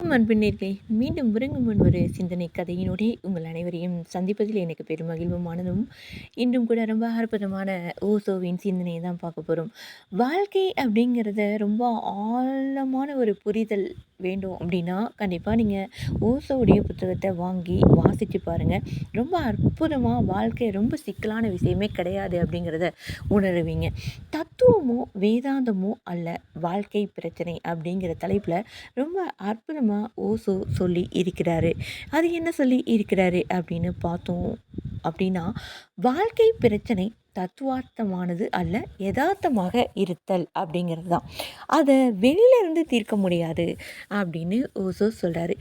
வணக்கம் அன்பினர்களே. மீண்டும் உறங்கும் முன் ஒரு சிந்தனை கதையினூடே உங்கள் அனைவரையும் சந்திப்பதில் எனக்கு பெருமகிழ்வும் ஆனதும், இன்றும் கூட ரொம்ப அற்புதமான ஓசோவின் சிந்தனையை தான் பார்க்க போகிறோம். வாழ்க்கை அப்படிங்கிறத ரொம்ப ஆழமான ஒரு புரிதல் வேண்டும் அப்படின்னா, கண்டிப்பாக நீங்கள் ஓசோவுடைய புத்தகத்தை வாங்கி வாசித்து பாருங்கள். ரொம்ப அற்புதமாக வாழ்க்கை ரொம்ப சிக்கலான விஷயமே கிடையாது அப்படிங்கிறத உணருவீங்க. தத்துவமோ வேதாந்தமோ அல்ல வாழ்க்கை பிரச்சனை அப்படிங்கிற தலைப்பில் ரொம்ப அற்புதமாக ஓசோ சொல்லி இருக்கிறாரு. அது என்ன சொல்லி இருக்கிறாரு அப்படின்னு பார்த்தோம் அப்படின்னா, வாழ்க்கை பிரச்சனை தத்துவார்த்தமானது அல்ல, யதார்த்தமாக இருத்தல் அப்படிங்கிறது தான். அதை வெளியிலேருந்து தீர்க்க முடியாது அப்படின்னு ஓசோ சொல்கிறாரு.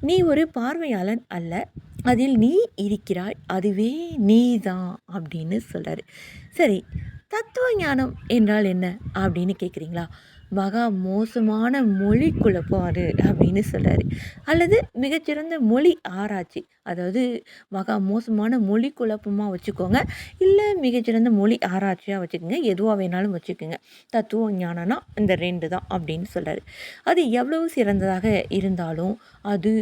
நீ ஒரு பார்வையாளன் அல்ல, அதில் நீ இருக்கிறாய், அதுவே நீ தான் அப்படின்னு சொல்கிறாரு. சரி, தத்துவ ஞானம் என்றால் என்ன அப்படின்னு கேட்குறீங்களா? மகா மோசமான மொழி குழப்பம் அது அப்படின்னு சொல்கிறாரு. அல்லது மிகச்சிறந்த மொழி ஆராய்ச்சி, அதாவது மகா மோசமான மொழி குழப்பமாக வச்சுக்கோங்க, இல்லை மிகச்சிறந்த மொழி ஆராய்ச்சியாக வச்சுக்கோங்க, எதுவாக வேணாலும் வச்சுக்கோங்க. தத்துவ ஞானம்னா இந்த 2 தான் அப்படின்னு சொல்கிறாரு. அது எவ்வளவு சிறந்ததாக இருந்தாலும் அது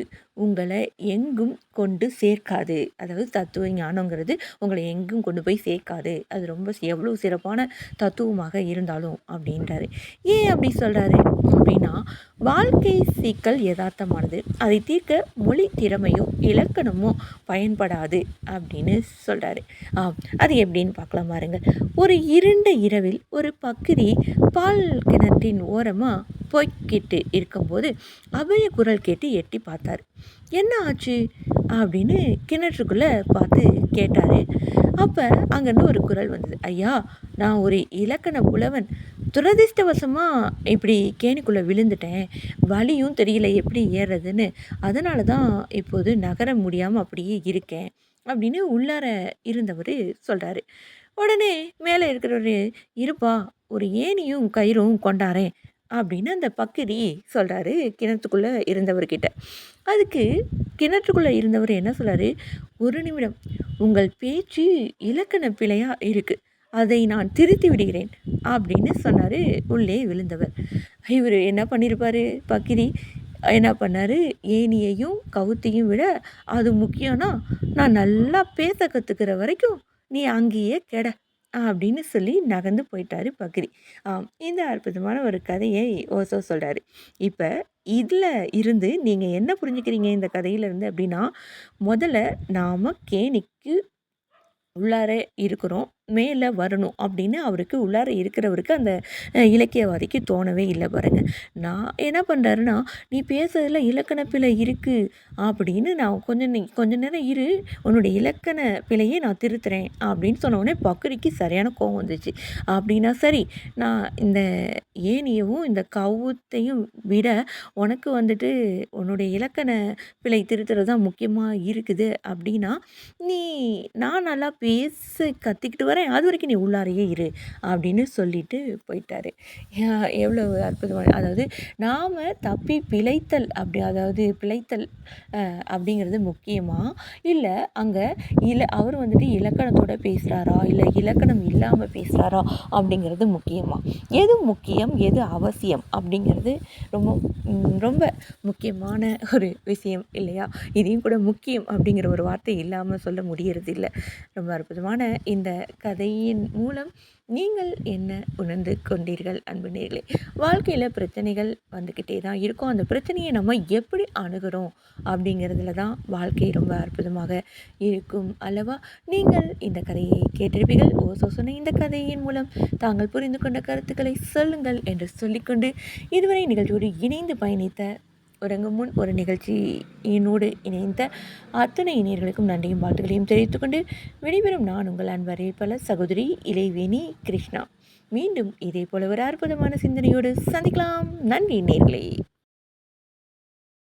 உங்களை எங்கும் கொண்டு சேர்க்காது. அதாவது தத்துவ ஞானங்கிறது உங்களை எங்கும் கொண்டு போய் சேர்க்காது. அது ரொம்ப எவ்வளோ சிறப்பான தத்துவமாக இருந்தாலும் அப்படின்றாரு. ஏன் அப்படி சொல்கிறாரு அப்படின்னா, வாழ்க்கை சிக்கல் யதார்த்தமானது, அதை தீர்க்க மொழி திறமையோ இலக்கணமோ பயன்படாது அப்படின்னு சொல்கிறாரு. அது எப்படின்னு பார்க்கலாம் பாருங்க. ஒரு இருண்ட இரவில் ஒரு பக்கிரி பால் கிணற்றின் ஓரமாக போய்கிட்டு இருக்கும்போது அபய குரல் கேட்டு எட்டி பார்த்தார். என்ன ஆச்சு அப்படின்னு கிணற்றுக்குள்ளே பார்த்து கேட்டார். அப்போ அங்கேருந்து ஒரு குரல் வந்தது. ஐயா, நான் ஒரு இலக்கண புலவன், துரதிர்ஷ்டவசமாக இப்படி கேணிக்குள்ளே விழுந்துட்டேன், வலியும் தெரியல எப்படி ஏறுறதுன்னு, அதனால தான் இப்போது நகர முடியாமல் அப்படியே இருக்கேன் அப்படின்னு உள்ளார இருந்தவர் சொல்கிறாரு. உடனே மேலே இருக்கிறவர், இருப்பா, ஒரு ஏணியும் கயிறும் கொண்டாரேன் அப்படின்னு அந்த பக்கிரி சொல்கிறாரு கிணத்துக்குள்ளே இருந்தவர்கிட்ட. அதுக்கு கிணற்றுக்குள்ளே இருந்தவர் என்ன சொல்கிறாரு, ஒரு நிமிடம், உங்கள் பேச்சு இலக்கண பிழையாக இருக்குது, அதை நான் திருத்தி விடுகிறேன் அப்படின்னு சொன்னார் உள்ளே விழுந்தவர். இவர் என்ன பண்ணியிருப்பார், பக்கிரி என்ன பண்ணார், ஏணியையும் கவுத்தையும் விட அது முக்கியம்னா நான் நல்லா பேச கற்றுக்கிற வரைக்கும் நீ அங்கேயே கெட அப்படின்னு சொல்லி நகர்ந்து போயிட்டாரு பக்கிரி. இந்த அற்புதமான ஒரு கதையை ஓசோ சொல்கிறாரு. இப்போ இதில் இருந்து நீங்கள் என்ன புரிஞ்சுக்கிறீங்க இந்த கதையிலேருந்து அப்படின்னா, முதல்ல நாம் கேணிக்கு உள்ளார இருக்கிறோம், மேலே வரணும் அப்படின்னு அவருக்கு உள்ளார இருக்கிறவருக்கு அந்த இலக்கியவாதிக்கு தோணவே இல்லை பாருங்க. நான் என்ன பண்ணுறாருன்னா, நீ பேசுறதுல இலக்கண பிழை இருக்குது அப்படின்னு நான் கொஞ்ச நேரம் இரு, உன்னுடைய இலக்கண பிழையை நான் திருத்துறேன் அப்படின்னு சொன்ன உடனே பக்கிரிக்கு சரியான கோவம் வந்துச்சு. அப்படின்னா சரி, நான் இந்த ஏணியவும் இந்த கவுத்தையும் விட உனக்கு வந்துட்டு உன்னுடைய இலக்கண பிழை திருத்துறது தான் முக்கியமாக இருக்குது அப்படின்னா, நீ நான் நல்லா பேச கற்றுக்கிட்டு வரேன், அது வரைக்கும் நீ உள்ளாரையே இரு அப்படின்னு சொல்லிட்டு போயிட்டாரு. எவ்வளோ அற்புதமான, அதாவது நாம் தப்பி பிழைத்தல் அப்படி, அதாவது பிழைத்தல் அப்படிங்கிறது முக்கியமா, இல்லை அங்கே அவர் வந்துட்டு இலக்கணத்தோட பேசுகிறாரா இல்லை இலக்கணம் இல்லாமல் பேசுகிறாரா அப்படிங்கிறது முக்கியமா, எது முக்கியம் எது அவசியம் அப்படிங்கிறது ரொம்ப ரொம்ப முக்கியமான ஒரு விஷயம் இல்லையா? இதையும் கூட முக்கியம் அப்படிங்கிற ஒரு வார்த்தை இல்லாமல் சொல்ல முடியறது இல்லை. ரொம்ப அற்புதமான இந்த கதையின் மூலம் நீங்கள் என்ன உணர்ந்து கொண்டீர்கள் அன்பு நேயர்களே? வாழ்க்கையில் பிரச்சனைகள் வந்துக்கிட்டே தான் இருக்கும். அந்த பிரச்சனையை நம்ம எப்படி அணுகிறோம் அப்படிங்கிறதுல தான் வாழ்க்கை ரொம்ப அற்புதமாக இருக்கும் அல்லவா? நீங்கள் இந்த கதையை கேட்டிருப்பீர்கள். ஓசோ சொன்ன இந்த கதையின் மூலம் தாங்கள் புரிந்து கொண்ட கருத்துக்களை சொல்லுங்கள் என்று சொல்லிக்கொண்டு, இதுவரை நிகழ்ச்சியோடு இணைந்து பயணித்த உறங்கும் முன் ஒரு நிகழ்ச்சியினோடு இணைந்த அத்தனை இணையர்களுக்கும் நன்றியும் வாழ்த்துக்களையும் தெரிவித்துக்கொண்டு விடைபெறும் நான் உங்கள் அன்பறிவிப்பாளர் சகோதரி இளைவேணி கிருஷ்ணா. மீண்டும் இதே போல ஒரு அற்புதமான சிந்தனையோடு சந்திக்கலாம். நன்றி நேயர்களே.